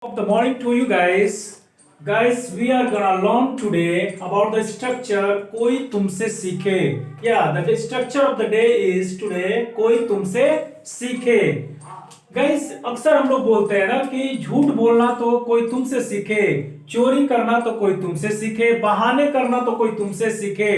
Of the morning to you guys. Guys, we are gonna learn today about the structure कोई तुमसे सीखे. Yeah, the structure of the day is today कोई तुमसे सीखे. Guys, अक्सर हम लोग बोलते हैं ना कि झूठ बोलना तो कोई तुमसे सीखे, चोरी करना तो कोई तुमसे सीखे, बहाने करना तो कोई तुमसे सीखे.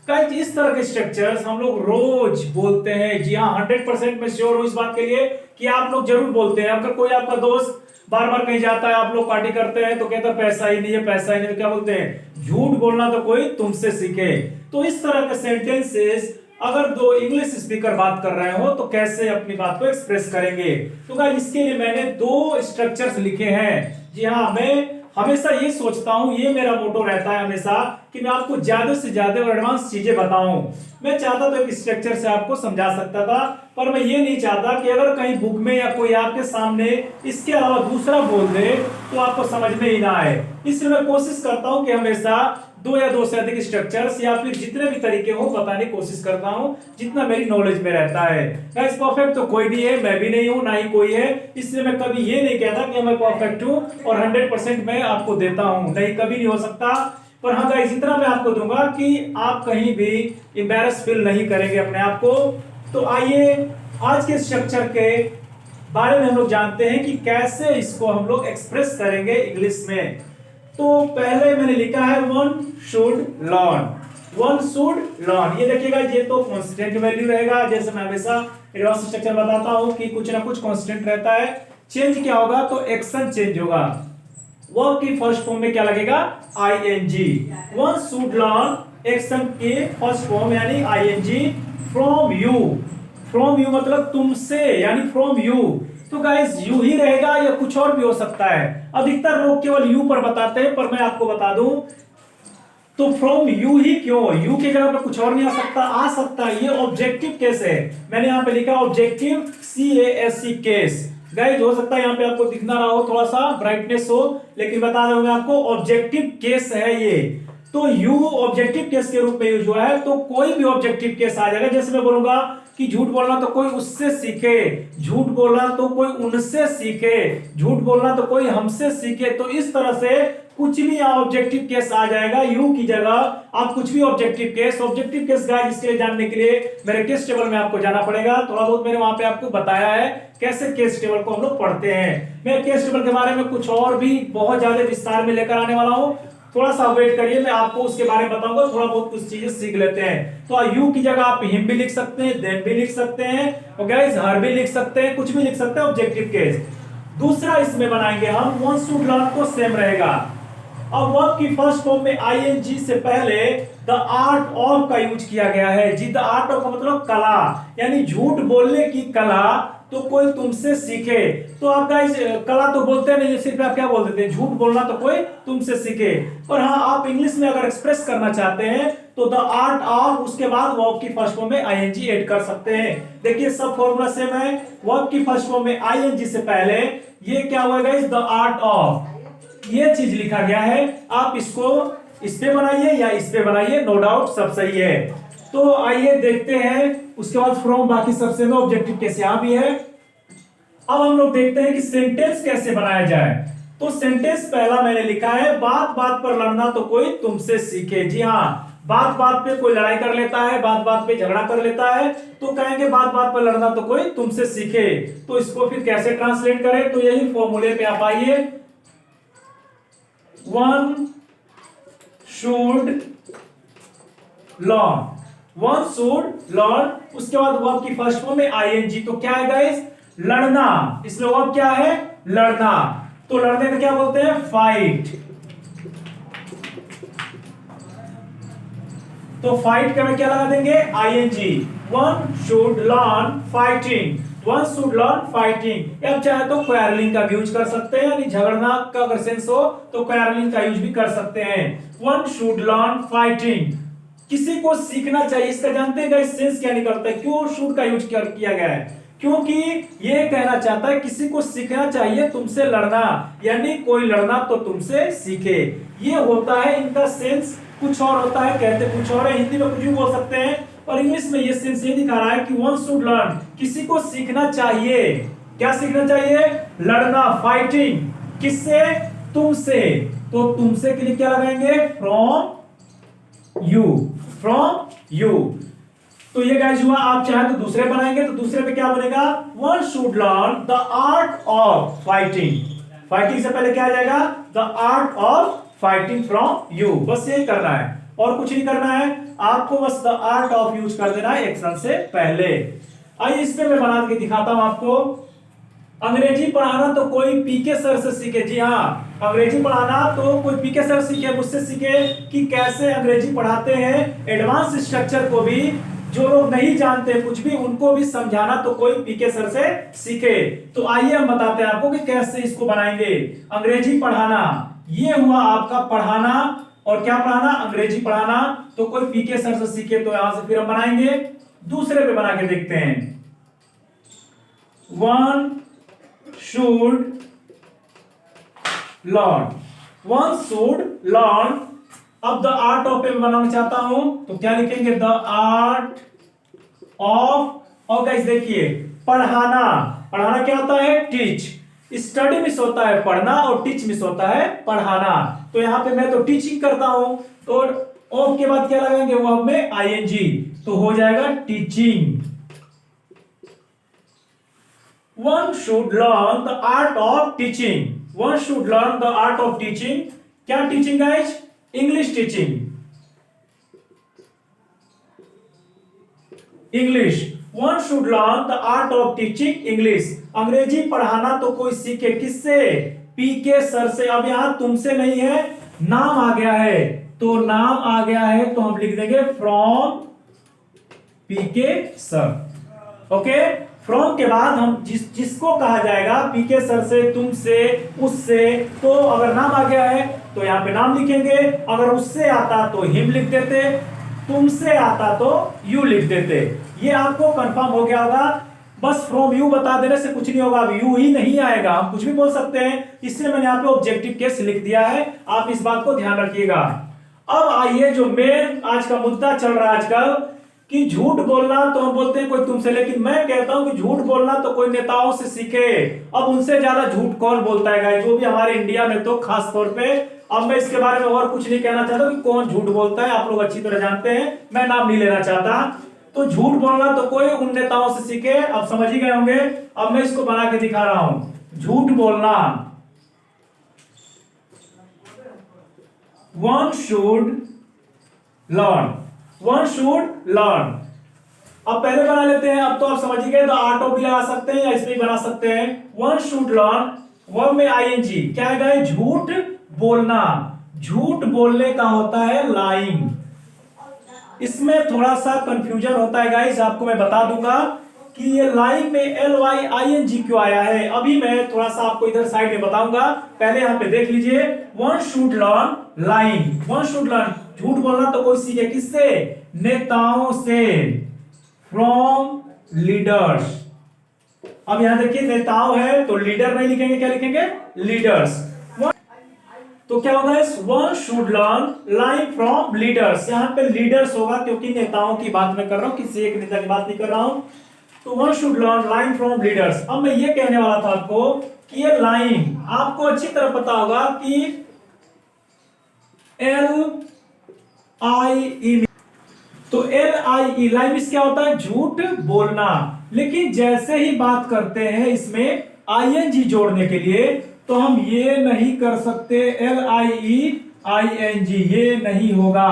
गाइस, इस तरह के स्ट्रक्चर्स हम लोग रोज बोलते हैं. जी हाँ, 100% मैं श्योर हूं इस बात के लिए कि आप लोग जरूर बोलते हैं. अगर कोई आपका दोस्त बार बार कहीं जाता है, आप लोग पार्टी करते हैं तो कहता है पैसा ही नहीं है, पैसा ही नहीं, तो क्या बोलते हैं, झूठ बोलना तो कोई तुमसे सीखे. तो इस तरह के सेंटेंसेस अगर दो इंग्लिश स्पीकर बात कर रहे हो तो कैसे अपनी बात को एक्सप्रेस करेंगे. तो गाइस, इसके लिए मैंने दो स्ट्रक्चर्स लिखे हैं. जी हाँ, मैं हमेशा ये सोचता हूं, ये मेरा मोटो रहता है हमेशा कि मैं आपको ज्यादा से ज्यादा एडवांस चीजें बताऊं. मैं चाहता तो एक स्ट्रक्चर से आपको समझा सकता था, पर मैं ये नहीं चाहता कि अगर कहीं बुक में या कोई आपके सामने इसके अलावा दूसरा बोल दे तो आपको समझ में ही ना आए. इसलिए मैं कोशिश करता हूं कि हमेशा दो या दो से अधिक स्ट्रक्चर्स या फिर जितने भी तरीके हो बताने की कोशिश करता हूं जितना मेरी नॉलेज में रहता है. गाइस, परफेक्ट तो कोई नहीं है, मैं भी नहीं हूं, ना ही कोई है. इसलिए मैं कभी ये नहीं कहता कि मैं परफेक्ट हूं और 100% मैं आपको देता हूं. नहीं, कभी नहीं हो सकता. पर हाँ गाइस, इतना मैं आपको दूंगा कि आप कहीं भी एम्बैरस फील नहीं करेंगे अपने आप को. तो आइए आज के स्ट्रक्चर के बारे में हम लोग जानते हैं कि कैसे इसको हम लोग एक्सप्रेस करेंगे इंग्लिश में. तो पहले मैंने लिखा है one should learn. One should learn, ये देखिएगा, ये तो कांस्टेंट वैल्यू रहेगा. जैसे मैं हमेशा एडवांस स्ट्रक्चर बताता हूं कि कुछ ना कुछ कांस्टेंट रहता है. चेंज क्या होगा, तो एक्शन चेंज होगा. वर्ब की फर्स्ट फॉर्म में क्या लगेगा, ING. One should learn action के फर्स्ट फॉर्म यानी ING. From you, from you मतलब तुमसे, यानी फ्रॉम यू. तो गाइस, यू ही रहेगा या कुछ और भी हो सकता है. अधिकतर लोग केवल यू पर बताते हैं, पर मैं आपको बता दूं तो फ्रॉम यू ही क्यों, यू की जगह पे कुछ और नहीं आ सकता. आ सकता है, ये ऑब्जेक्टिव केस है. मैंने यहां पे लिखा ऑब्जेक्टिव CASE केस. गाइस, हो सकता है यहां पे आपको दिख ना रहा हो, थोड़ा सा ब्राइटनेस हो, लेकिन बता दूं मैं आपको, ऑब्जेक्टिव केस है ये. तो यू ऑब्जेक्टिव केस के रूप में यूज हुआ है. तो कोई भी ऑब्जेक्टिव केस आ जाएगा. जैसे मैं बोलूंगा कि झूठ बोलना तो कोई उससे सीखे, झूठ बोलना तो कोई उनसे सीखे, झूठ बोलना तो कोई हमसे सीखे. तो इस तरह से कुछ भी ऑब्जेक्टिव केस आ जाएगा. यू की जगह आप कुछ भी ऑब्जेक्टिव केस गाइस, इसके लिए जानने के लिए मेरे केस टेबल में आपको जाना पड़ेगा. थोड़ा बहुत मैंने वहां पे आपको बताया है कैसे केस टेबल को हम लोग पढ़ते हैं. मैं केस टेबल के बारे में कुछ और भी बहुत ज्यादा विस्तार में लेकर आने वाला हूं. थोड़ा सा वेट करिए, मैं आपको उसके बारे में बताऊंगा. थोड़ा बहुत कुछ चीजें सीख लेते हैं. तो यू की जगह आप हिम भी लिख सकते हैं, देम भी लिख सकते हैं, और गाइस हर भी लिख सकते हैं, कुछ भी लिख सकते हैं ऑब्जेक्टिव केस. दूसरा इसमें बनाएंगे हम वन शुड लर्न को सेम रहेगा. अब वर्ब की फर्स्ट फॉर्म में आईएनजी से पहले द आर्ट ऑफ का यूज किया गया है. जी, द आर्ट ऑफ का मतलब कला, यानी झूठ बोलने की कला तो कोई तुमसे सीखे. तो आप गाइस कला तो बोलते नहीं, सिर्फ आप क्या बोल देते हैं, झूठ बोलना तो कोई तुमसे सीखे. और हाँ, आप इंग्लिश में अगर एक्सप्रेस करना चाहते हैं तो द आर्ट ऑफ, उसके बाद वर्ब की फर्स्ट फॉर्म में आईएनजी ऐड कर सकते हैं. देखिए, सब फॉर्मूला सेम है. वर्ब की फर्स्ट फॉर्म में आईएनजी से पहले ये क्या हुआ गाइस, द आर्ट ऑफ, ये चीज लिखा गया है. आप इसको इस पे बनाइए या इस पे बनाइए, नो डाउट सब सही है. तो आइए देखते हैं. उसके बाद फ्रॉम, बाकी सबसे में ऑब्जेक्टिव केस यहां भी है. अब हम लोग देखते हैं कि सेंटेंस कैसे बनाया जाए. तो सेंटेंस पहला मैंने लिखा है, बात बात पर लड़ना तो कोई तुमसे सीखे. जी हाँ, बात बात पे कोई लड़ाई कर लेता है, बात बात पे झगड़ा कर लेता है, तो कहेंगे बात बात पर लड़ना तो कोई तुमसे सीखे. तो इसको फिर कैसे ट्रांसलेट करें, तो यही फॉर्मूले पे आप आइए. One should learn, one should learn. उसके बाद वर्ब की फर्स्ट फॉर्म में आईएनजी. तो क्या है गाइस, लड़ना. इसलिए वर्ब क्या है, लड़ना. तो लड़ने को क्या बोलते हैं, फाइट. तो फाइट का में क्या लगा देंगे, ING. One should learn fighting, one should learn fighting. अब चाहे तो क्वारलिंग का भी यूज कर सकते हैं, यानी झगड़ना का अगर सेंस हो तो क्वारलिंग का यूज भी कर सकते हैं. वन शुड लर्न फाइटिंग, किसी को सीखना चाहिए. इसका जानते हैं गाइस सेंस क्या निकलता है, क्यों शुड का यूज किया गया है, क्योंकि ये कहना चाहता है किसी को सीखना चाहिए तुमसे लड़ना, यानी कोई लड़ना तो तुमसे सीखे. ये होता है इनका सेंस. कुछ और होता है, कहते कुछ और है. हिंदी में कुछ भी बोल सकते हैं, और इंग्लिश में ये सेंस ये दिखा रहा है कि वन शुड लर्न, किसी को सीखना चाहिए. क्या सीखना चाहिए, लड़ना, फाइटिंग. किससे? तुमसे। तो तुमसे के लिए क्या लगाएंगे? From you, from you. तो ये गाइस हुआ। आप चाहे तो दूसरे बनाएंगे, तो दूसरे पे क्या बनेगा? One should learn the art of fighting. Fighting से पहले क्या आ जाएगा? The art of fighting from you. बस यही करना है और कुछ नहीं करना है आपको, बस द आर्ट ऑफ यूज कर देना है एक्शन से पहले। आइए इस पे मैं बना के दिखाता हूं आपको। अंग्रेजी पढ़ाना तो कोई पीके सर से सीखे। जी हाँ, अंग्रेजी पढ़ाना तो कोई पीके सर सीखे, मुझसे सीखे कि कैसे अंग्रेजी पढ़ाते हैं। एडवांस स्ट्रक्चर को भी जो लोग नहीं जानते कुछ भी, उनको भी समझाना तो कोई पीके सर से सीखे। तो आइए हम बताते हैं आपको कि कैसे इसको बनाएंगे। अंग्रेजी पढ़ाना, ये हुआ आपका पढ़ाना। और क्या पढ़ाना? अंग्रेजी पढ़ाना। तो कोई पीके सर से सीखे, तो यहां से फिर हम बनाएंगे। दूसरे पे बना के देखते हैं। One should learn, one should learn. अब द आर्ट ऑफ पे बनाना चाहता हूं, तो क्या लिखेंगे? The art of. और गाइस देखिए, पढ़ाना, पढ़ाना क्या होता है? टीच। स्टडी मिस होता है पढ़ना, और टीच मिस होता है पढ़ाना। तो यहां पे मैं तो टीचिंग करता हूं, तो ऑफ के बाद क्या लगाएंगे? वो में आईएनजी, तो हो जाएगा teaching. One should learn the art of teaching, one should learn the art of teaching. क्या teaching guys? English teaching, English. One should learn the art of teaching English. अंग्रेजी पढ़ाना तो कोई सीखे, किससे? पीके सर से। अब यहां तुमसे नहीं है, नाम आ गया है, तो नाम आ गया है तो हम लिख देंगे from PK sir. Okay, from के बाद हम जिसको कहा जाएगा पीके सर से, तुमसे, उससे, तो अगर नाम आ गया है तो यहां पे नाम लिखेंगे। अगर उससे आता तो हिम लिख देते, तुमसे आता तो यू लिख देते। ये आपको कंफर्म हो गया होगा। बस फ्रॉम यू बता देने से कुछ नहीं होगा। अब यू ही नहीं आएगा, हम कुछ भी बोल सकते हैं, इसलिए मैंने यहाँ पे ऑब्जेक्टिव केस लिख दिया है। आप इस बात को ध्यान रखिएगा। अब आइए जो मेन आज का मुद्दा चल रहा है आजकल, कि झूठ बोलना तो हम बोलते हैं कोई तुमसे, लेकिन मैं कहता हूं कि झूठ बोलना तो कोई नेताओं से सीखे। अब उनसे ज्यादा झूठ कौन बोलता है, जो भी हमारे इंडिया में, तो खास तौर पे। अब मैं इसके बारे में और कुछ नहीं कहना चाहता कि कौन झूठ बोलता है, आप लोग अच्छी तरह जानते हैं, मैं नाम नहीं लेना चाहता। तो झूठ बोलना तो कोई उन नेताओं से सीखे, अब समझ ही गए होंगे। अब मैं इसको बना के दिखा रहा हूं। झूठ बोलना, one should learn, one should learn. अब पहले बना लेते हैं। अब तो आप समझ ही गए, द आर्ट ऑफ भी लगा सकते हैं या इसमें भी बना सकते हैं। वन शुड लर्न, वर्ब में आईएनजी, क्या है? झूठ बोलना। झूठ बोलने का होता है लाइंग। इसमें थोड़ा सा कंफ्यूजन होता है गाइस, आपको मैं बता दूंगा कि ये लाइंग में LYING क्यों आया है। अभी मैं थोड़ा सा आपको इधर साइड में बताऊंगा, पहले यहां पे देख लीजिए। One should learn lying, one should learn. झूठ बोलना तो कोई सीखे, किससे? नेताओं से, फ्रॉम लीडर्स। अब यहां देखिए नेताओं है तो लीडर नहीं लिखेंगे, क्या लिखेंगे? लीडर्स। तो क्या होगा? One should learn line from leaders. यहां पे लीडर्स होगा क्योंकि नेताओं की बात मैं कर रहा हूं, किसी एक नेता की बात नहीं कर रहा हूं। तो one should learn line from leaders. अब मैं ये कहने वाला था आपको कि ये लाइन आपको अच्छी तरह पता होगा कि LIE, तो LIE लाइन क्या होता है? झूठ बोलना। लेकिन जैसे ही बात करते हैं इसमें ING जोड़ने के लिए, तो हम ये नहीं कर सकते LIEING, ये नहीं होगा।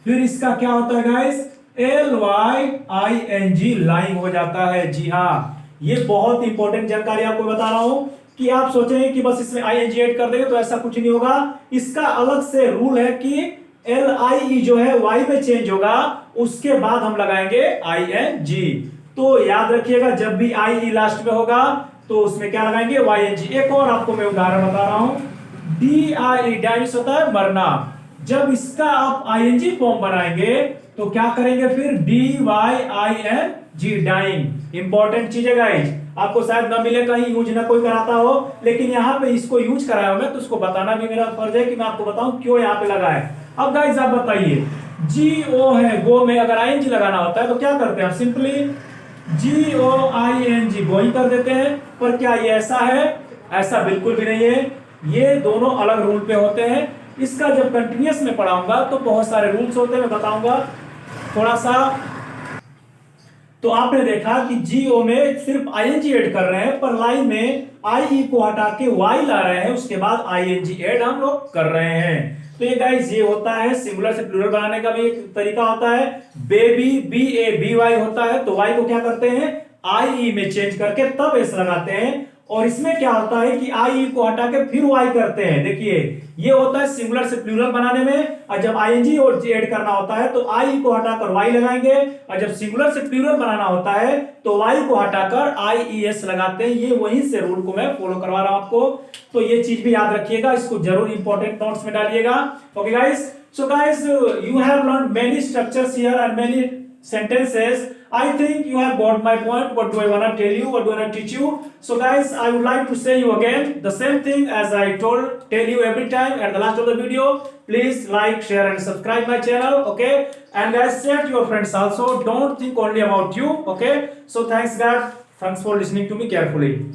फिर इसका क्या होता है गाइस? LYING लाइन हो जाता है। जी हाँ, ये बहुत इंपॉर्टेंट जानकारी आपको बता रहा हूं कि आप सोचेंगे कि बस इसमें ING ऐड कर देंगे, तो ऐसा कुछ नहीं होगा। इसका अलग से रूल है कि LIE जो है Y में चेंज होगा, उसके बाद हम लगाएंगे ING। तो याद रखिएगा, जब भी IE लास्ट में होगा तो उसमें क्या लगाएंगे? YNG। एक और आपको मैं उदाहरण बता रहा हूं। DIE डाइस होता है मरना। जब इसका आप ING फॉर्म बनाएंगे तो क्या करेंगे? फिर DYING, डाइंग। इंपॉर्टेंट चीज है गाइस, आपको शायद न मिले कहीं, यूज ना कोई कराता हो, लेकिन यहाँ पे इसको यूज कराया हो मैं, तो उसको बताना भी मेरा फर्ज है कि मैं आपको बताऊं क्यों यहाँ पे लगा है। अब गाइस आप बताइए, GO है, गो में अगर ING लगाना होता है तो क्या करते हैं? सिंपली GOING, गोइंग कर देते हैं। पर क्या ये ऐसा है? ऐसा बिल्कुल भी नहीं है। ये दोनों अलग रूल पे होते हैं। इसका जब कंटिन्यूअस में पढ़ाऊंगा तो बहुत सारे रूल्स होते हैं, मैं बताऊंगा थोड़ा सा। तो आपने देखा कि जीओ में सिर्फ आईएनजी ऐड कर रहे हैं, पर लाइन में आई को हटा के वाई ला रहे हैं, उसके बाद आईएनजी ऐड हम लोग कर रहे हैं। तो ये गाइस ये होता है सिंगुलर से प्लूरल बनाने का भी एक तरीका होता है। Baby B A B Y होता है, तो वाई को क्या करते हैं आई ई में चेंज करके तब एस लगाते हैं। और इसमें क्या होता है कि आई ई को हटा के फिर वाई करते हैं। देखिए ये होता है सिंगुलर से प्लूरल बनाने में, और जब आईएनजी और ऐड करना होता है तो आई को हटाकर वाई लगाएंगे, और जब सिंगुलर से प्लूरल बनाना होता है तो वाई को हटाकर आई ई एस लगाते हैं। ये वहीं से रूल को मैं फॉलो करवा रहा हूं आपको, तो ये चीज भी याद रखिएगा, इसको जरूर इंपॉर्टेंट नोट्स में डालिएगा। Okay guys, so guys you have learned many structures here and many sentences. I think you have got my point. What do I want to tell you, what do I want to teach you? So guys, I would like to say you again the same thing as I tell you every time at the last of the video. Please like, share and subscribe my channel, okay? And guys, share to your friends also. Don't think only about you, okay? So thanks God, thanks for listening to me carefully.